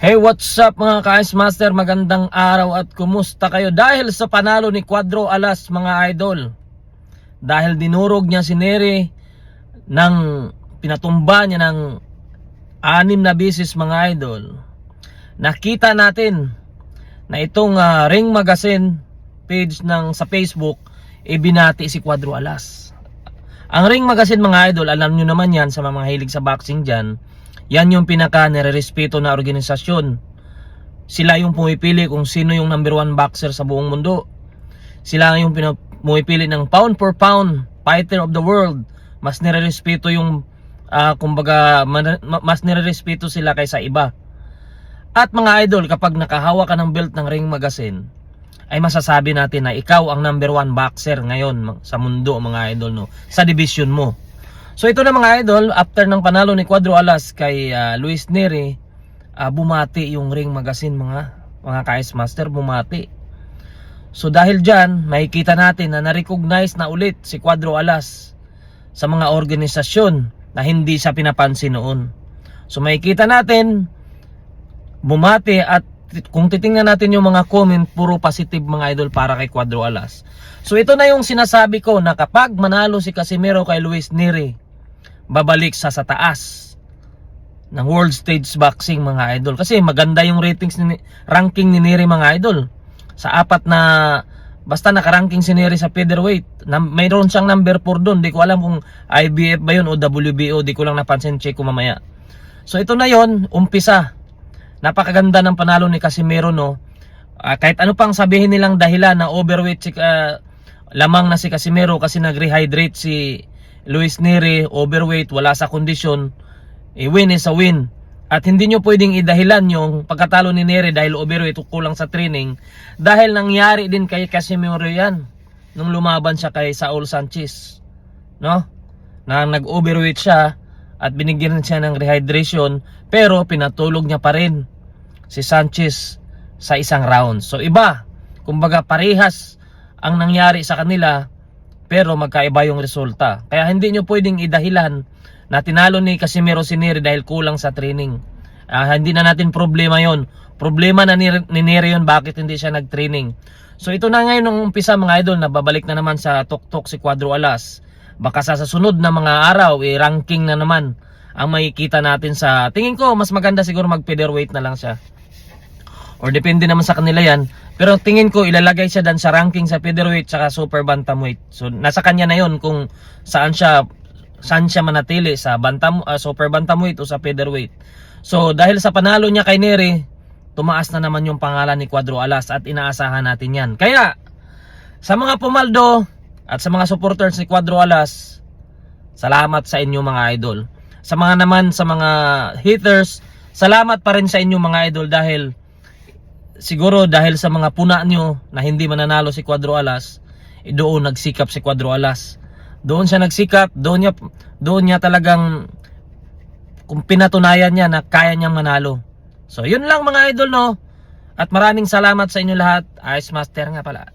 Hey, what's up mga ka-Ice Master? Magandang araw at kumusta kayo? Dahil sa panalo ni Cuadro Alas mga idol, dahil dinurog niya si Nery ng pinatumba niya ng 6 na bisis mga idol, nakita natin na itong Ring Magazine page sa Facebook ibinati si Cuadro Alas. Ang Ring Magazine mga idol, alam nyo naman yan sa mga hilig sa boxing dyan, yan yung pinaka nire-respeto na organisasyon. Sila yung pumipili kung sino yung number 1 boxer sa buong mundo. Sila yung pumipili ng pound for pound fighter of the world. Mas nire-respeto yung kumbaga mas nire-respeto sila kaysa iba. At mga idol, kapag nakahawa ka ng belt ng Ring Magazine, ay masasabi natin na ikaw ang number 1 boxer ngayon sa mundo mga idol, no? Sa division mo. So ito na mga idol, after ng panalo ni Cuadro Alas kay Luis Nery, bumati yung Ring Magazine mga ka-Ice Master, bumati. So dahil dyan, makikita natin na na-recognize na ulit si Cuadro Alas sa mga organisasyon na hindi siya pinapansin noon. So makikita natin, bumati, at kung titingnan natin yung mga comment, puro positive mga idol para kay Cuadro Alas. So ito na yung sinasabi ko na kapag manalo si Casimero kay Luis Nery, babalik sa taas ng world stage boxing mga idol. Kasi maganda yung ranking ni Nery mga idol. Sa basta nakaranking si Nery sa featherweight, mayroon siyang number 4 doon. Di ko alam kung IBF ba yun o WBO, di ko lang napansin, check ko mamaya. So ito na yon, umpisa. Napakaganda ng panalo ni Casimero, no. Kahit ano pang sabihin nilang dahilan na overweight lamang na si Casimero kasi nag-rehydrate si Luis Nery, overweight, wala sa kondisyon, win is a win. At hindi nyo pwedeng idahilan yung pagkatalo ni Nery dahil overweight o kulang sa training, dahil nangyari din kay Casimero yan nung lumaban siya kay Saul Sanchez, no? Na nag-overweight siya at binigyan siya ng rehydration, pero pinatulog niya pa rin si Sanchez sa isang round. So iba, kumbaga parehas ang nangyari sa kanila, pero magkaiba yung resulta. Kaya hindi nyo pwedeng idahilan na tinalo ni Casimero si Nery dahil kulang sa training. Hindi na natin problema yon. Problema na ni Nery yun, bakit hindi siya nag-training. So ito na ngayon nung umpisa mga idol, na babalik na naman sa tuktok si Cuadro Alas. Baka sa sunod na mga araw, ranking na naman ang makikita natin sa, tingin ko mas maganda siguro mag-featherweight na lang siya. Or depende naman sa kanila yan. Pero tingin ko ilalagay siya dan sa ranking sa featherweight saka super bantamweight. So nasa kanya na yon kung saan siya manatili, sa super bantamweight o sa featherweight. So dahil sa panalo niya kay Nery, tumaas na naman yung pangalan ni Cuadro Alas at inaasahan natin yan. Kaya sa mga pumaldo at sa mga supporters ni Cuadro Alas, salamat sa inyo mga idol. Sa mga haters, salamat pa rin sa inyo mga idol, dahil siguro dahil sa mga puna nyo na hindi mananalo si Cuadro Alas, doon nagsikap si Cuadro Alas. Doon siya nagsikap, doon niya talagang kung pinatunayan niya na kaya niyang manalo. So yun lang mga idol, no. At maraming salamat sa inyo lahat. Ice Master nga pala.